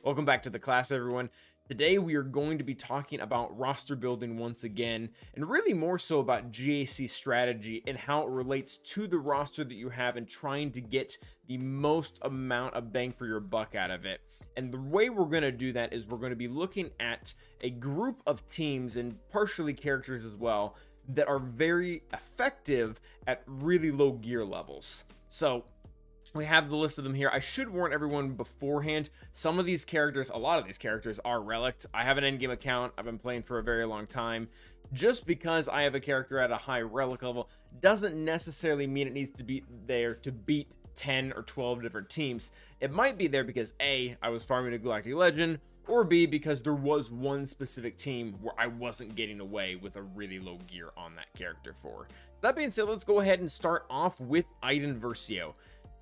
Welcome back to the class, everyone. Today we are going to be talking about roster building once again, and really more so about GAC strategy and how it relates to the roster that you have and trying to get the most amount of bang for your buck out of it. And the way we're going to do that is we're going to be looking at a group of teams and partially characters as well that are very effective at really low gear levels. So we have the list of them here. I should warn everyone beforehand, some of these characters, a lot of these characters are relicked. I have an endgame account. I've been playing for a very long time. Just because I have a character at a high relic level doesn't necessarily mean it needs to be there to beat 10 or 12 different teams. It might be there because A, I was farming a Galactic Legend, or B, because there was one specific team where I wasn't getting away with a really low gear on that character for. That being said, let's go ahead and start off with Iden Versio.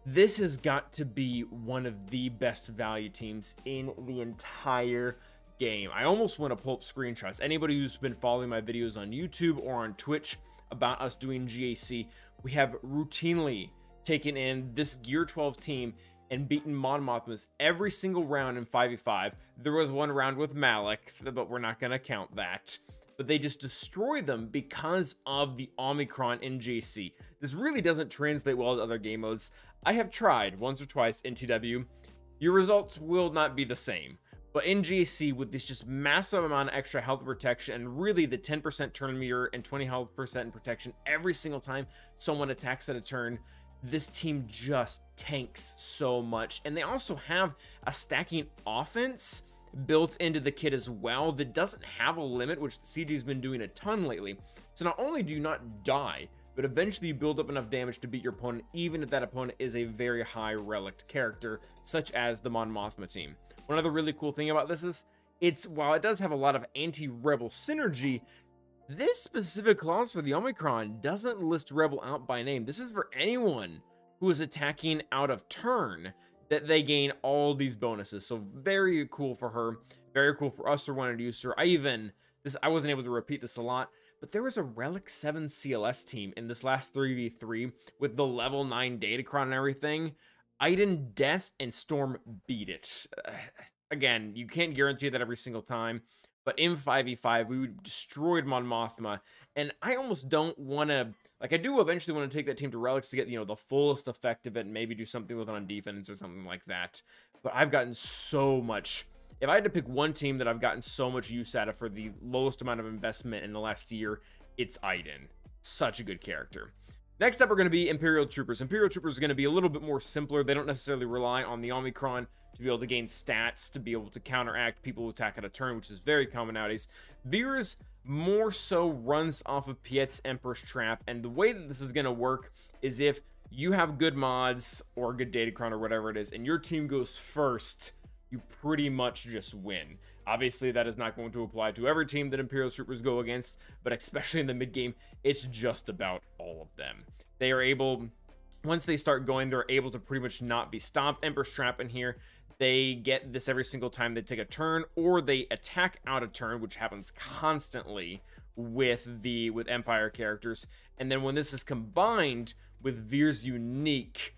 This has got to be one of the best value teams in the entire game. I almost want to pull up screenshots. Anybody who's been following my videos on YouTube or on Twitch about us doing GAC, we have routinely taken in this Gear 12 team and beaten Mon Mothmas every single round in 5v5. There was one round with Malik, but we're not going to count that. But they just destroy them because of the Omicron in GAC. This really doesn't translate well to other game modes. I have tried once or twice in TW. Your results will not be the same. But in GAC, with this just massive amount of extra health protection and really the 10% turn meter and 20 health percent protection every single time someone attacks at a turn, this team just tanks so much. And they also have a stacking offense built into the kit as well that doesn't have a limit, which the CG's been doing a ton lately. So not only do you not die, but eventually you build up enough damage to beat your opponent, even if that opponent is a very high relic character, such as the Mon Mothma team. One other really cool thing about this is, while it does have a lot of anti-rebel synergy, this specific clause for the Omicron doesn't list rebel out by name. This is for anyone who is attacking out of turn, that they gain all these bonuses. So very cool for her, very cool for us who wanted to use her. I wasn't able to repeat this a lot, but there was a Relic 7 CLS team in this last 3v3 with the level 9 Datacron and everything. Iden, Death, and Storm beat it. Again, you can't guarantee that every single time, but in 5v5, we destroyed Mon Mothma, and I almost don't want to, like, I do eventually want to take that team to Relics to get, you know, the fullest effect of it and maybe do something with it on defense or something like that. But I've gotten so much. If I had to pick one team that I've gotten so much use out of for the lowest amount of investment in the last year, it's Iden. Such a good character. Next up are going to be Imperial Troopers. Imperial Troopers are going to be a little bit more simpler. They don't necessarily rely on the Omicron to be able to gain stats, to be able to counteract people who attack at a turn, which is very common nowadays. Veers more so runs off of Piet's Emperor's Trap, and the way that this is going to work is if you have good mods or good Datacron or whatever it is, and your team goes first, you pretty much just win. Obviously, that is not going to apply to every team that Imperial Troopers go against, but especially in the mid-game, it's just about all of them. They are able, once they start going, they're able to pretty much not be stopped. Emperor's Trap in here, they get this every single time they take a turn, or they attack out a turn, which happens constantly with Empire characters. And then when this is combined with Veer's unique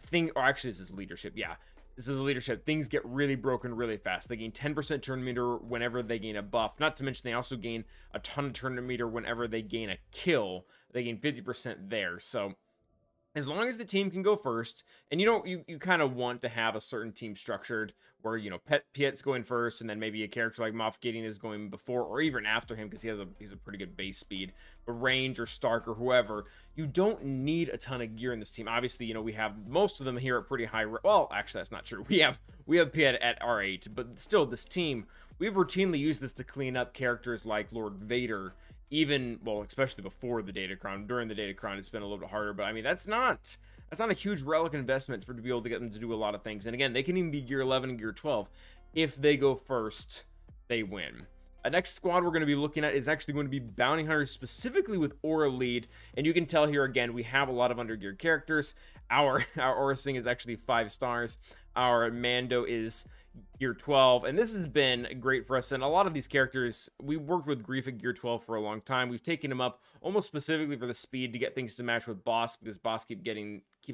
thing, or actually this is leadership, yeah. This is a leadership. Things get really broken really fast. They gain 10% turn meter whenever they gain a buff. Not to mention they also gain a ton of turn meter whenever they gain a kill. They gain 50% there. So as long as the team can go first, and you kind of want to have a certain team structured where, you know, Piet's going first, and then maybe a character like Moff Gideon is going before or even after him because he's a pretty good base speed. But Range or Stark or whoever, you don't need a ton of gear in this team. Obviously, you know, we have most of them here at pretty high. Well, actually, that's not true. We have Piet at R8, but still, this team, we've routinely used this to clean up characters like Lord Vader. Even, well, especially before the Datacron. During the Datacron, it's been a little bit harder, but I mean, that's not a huge relic investment to be able to get them to do a lot of things. And again, they can even be Gear 11 and Gear 12. If they go first, they win. The next squad we're going to be looking at is actually going to be Bounty Hunters, specifically with Aura lead. And you can tell here, again, we have a lot of undergeared characters. Our Aura Sing is actually 5 stars. Our Mando is Gear 12, and this has been great for us. And a lot of these characters, we worked with Grief at Gear 12 for a long time. We've taken him up almost specifically for the speed to get things to match with Boss, because Boss keeps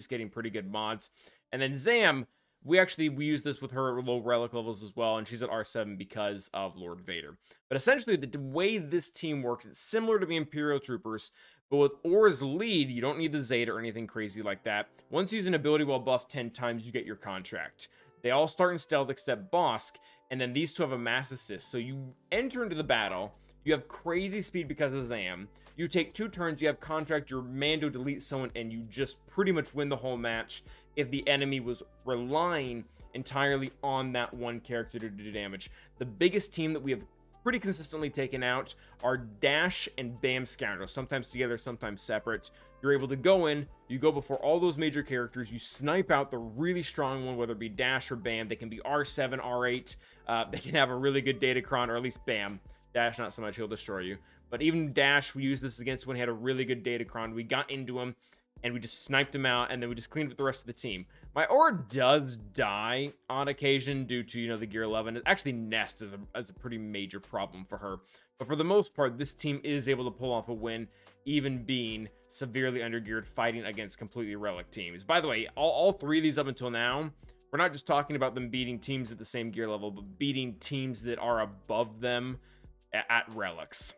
getting pretty good mods. And then Zam, We use this with her at low relic levels as well, and she's at R7 because of Lord Vader. But essentially, the way this team works, it's similar to the Imperial Troopers, but with Aura's lead, you don't need the Zeta or anything crazy like that. Once you use an ability while buffed 10 times, you get your contract. They all start in stealth except Bosk, and then these two have a mass assist. So you enter into the battle, you have crazy speed because of Zam. You take 2 turns, you have contract, your Mando deletes someone, and you just pretty much win the whole match if the enemy was relying entirely on that one character to do damage. The biggest team that we have pretty consistently taken out are Dash and Bam Scoundrels, sometimes together, sometimes separate. You're able to go in, you go before all those major characters, you snipe out the really strong one, whether it be Dash or Bam. They can be R7, R8, they can have a really good Datacron, or at least Bam. Dash, not so much, he'll destroy you. But even Dash, we used this against when he had a really good Datacron. We got into him, and we just sniped him out, and then we just cleaned up the rest of the team. My Aura does die on occasion due to, you know, the Gear 11. It actually nests as a pretty major problem for her. But for the most part, this team is able to pull off a win, even being severely undergeared, fighting against completely relic teams. By the way, all 3 of these up until now, we're not just talking about them beating teams at the same gear level, but beating teams that are above them at relics.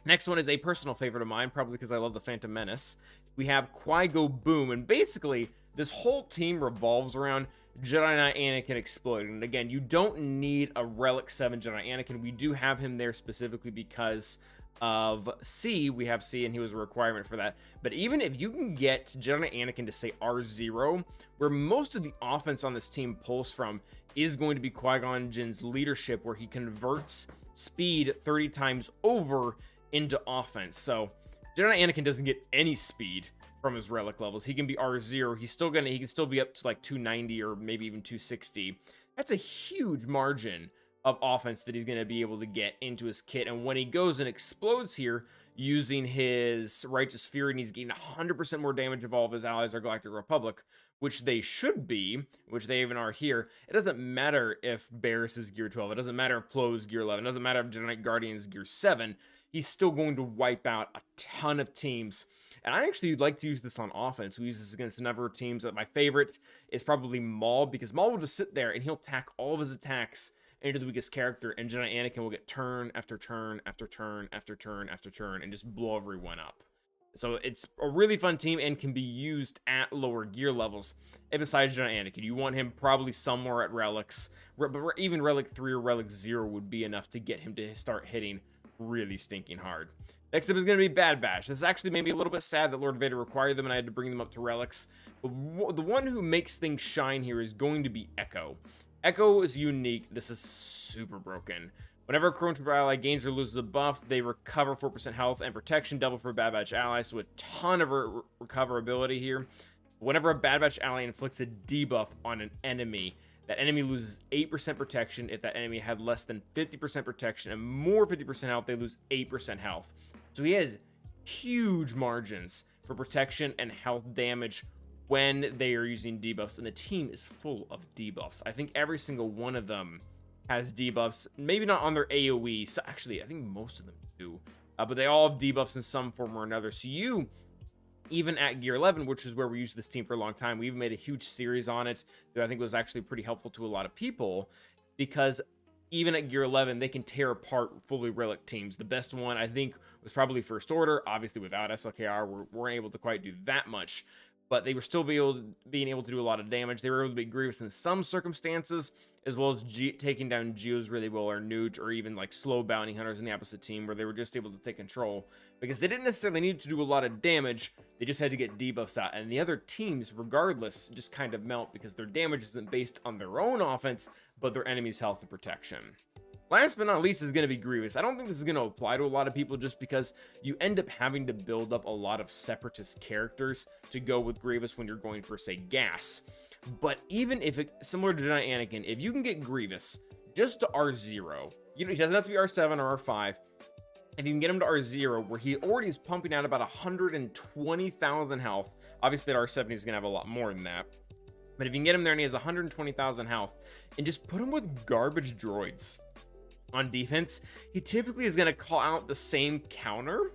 Next one is a personal favorite of mine, probably because I love the Phantom Menace. We have Quigo Boom, and basically this whole team revolves around Jedi Knight Anakin exploding. And again, you don't need a Relic 7 Jedi Anakin. We do have him there specifically because of C. We have C, and he was a requirement for that. But even if you can get Jedi Knight Anakin to say R0, where most of the offense on this team pulls from is going to be Qui-Gon Jinn's leadership, where he converts speed 30 times over into offense. So Jedi Anakin doesn't get any speed from his relic levels. He can be R0. He can still be up to like 290 or maybe even 260. That's a huge margin of offense that he's going to be able to get into his kit. And when he goes and explodes here using his Righteous Fury, and he's getting 100% more damage if all of his allies are Galactic Republic, which they should be, which they even are here. It doesn't matter if Barriss is gear 12. It doesn't matter if Plo is gear 11. It doesn't matter if Jedi Knight Guardian is gear 7. He's still going to wipe out a ton of teams. And I actually like to use this on offense. We use this against a number of teams. My favorite is probably Maul, because Maul will just sit there and he'll tack all of his attacks into the weakest character, and Jedi Anakin will get turn after turn after turn after turn after turn and just blow everyone up. So it's a really fun team and can be used at lower gear levels. And besides Jedi Anakin, you want him probably somewhere at relics. But even Relic 3 or Relic 0 would be enough to get him to start hitting really stinking hard. Next up is going to be Bad Batch. This actually made me a little bit sad that Lord Vader required them and I had to bring them up to relics. But the one who makes things shine here is going to be Echo. Echo is unique. This is super broken. Whenever a Clone Trooper ally gains or loses a buff, they recover 4% health and protection, double for Bad Batch allies, so a ton of recoverability here. Whenever a Bad Batch ally inflicts a debuff on an enemy, that enemy loses 8% protection. If that enemy had less than 50% protection and more 50% health, they lose 8% health. So he has huge margins for protection and health damage when they are using debuffs, and the team is full of debuffs. I think every single one of them has debuffs, maybe not on their AoE. So actually, I think most of them do, but they all have debuffs in some form or another. So you, even at Gear 11, which is where we used this team for a long time, we even made a huge series on it that I think was actually pretty helpful to a lot of people, because even at Gear 11, they can tear apart fully relic teams. The best one, I think, was probably First Order. Obviously, without SLKR, we weren't able to quite do that much, but they were still being able to do a lot of damage. They were able to beat Grievous in some circumstances, as well as taking down Geos really well, or Nuge, or even like slow bounty hunters in the opposite team, where they were just able to take control, because they didn't necessarily need to do a lot of damage. They just had to get debuffs out, and the other teams, regardless, just kind of melt, because their damage isn't based on their own offense, but their enemy's health and protection. Last but not least is going to be Grievous. I don't think this is going to apply to a lot of people, just because you end up having to build up a lot of separatist characters to go with Grievous when you're going for, say, gas. But even if similar to Jedi Anakin, if you can get Grievous just to R0, he doesn't have to be R7 or R5. If you can get him to R0, where he already is pumping out about 120,000 health, obviously at R7 he's going to have a lot more than that. But if you can get him there and he has 120,000 health, and just put him with garbage droids on defense, he typically is going to call out the same counter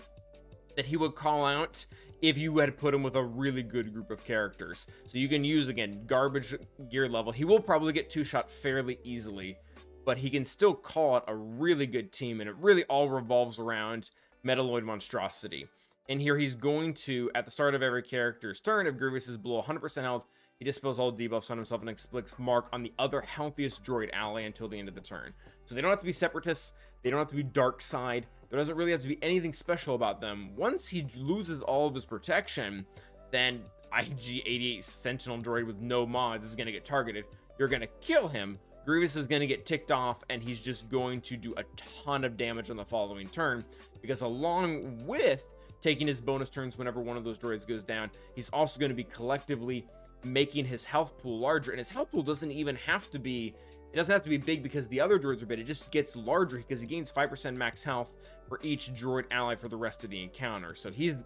that he would call out if you had put him with a really good group of characters. So you can use, again, garbage gear level. He will probably get 2-shot fairly easily, but he can still call out a really good team, and it really all revolves around Metalloid Monstrosity. And here he's going to, at the start of every character's turn, if Grievous is below 100% health, he dispels all debuffs on himself and inflicts mark on the other healthiest droid ally until the end of the turn. So they don't have to be separatists, they don't have to be dark side, there doesn't really have to be anything special about them. Once he loses all of his protection, then IG-88 Sentinel droid with no mods is going to get targeted. You're going to kill him, Grievous is going to get ticked off, and he's just going to do a ton of damage on the following turn, because along with taking his bonus turns whenever one of those droids goes down, he's also going to be collectively making his health pool larger. And his health pool doesn't even have to be, it doesn't have to be big because the other droids are big. It just gets larger because he gains 5% max health for each droid ally for the rest of the encounter. So he's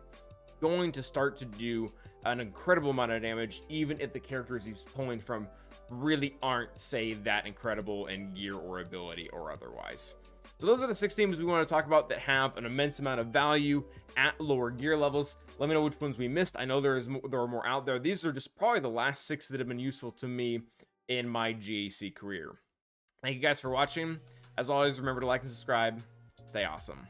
going to start to do an incredible amount of damage, even if the characters he's pulling from really aren't, say, that incredible in gear or ability or otherwise. So those are the 6 teams we want to talk about that have an immense amount of value at lower gear levels. Let me know which ones we missed. I know there are more out there. These are just probably the last 6 that have been useful to me in my GAC career. Thank you guys for watching. As always, remember to like and subscribe. Stay awesome.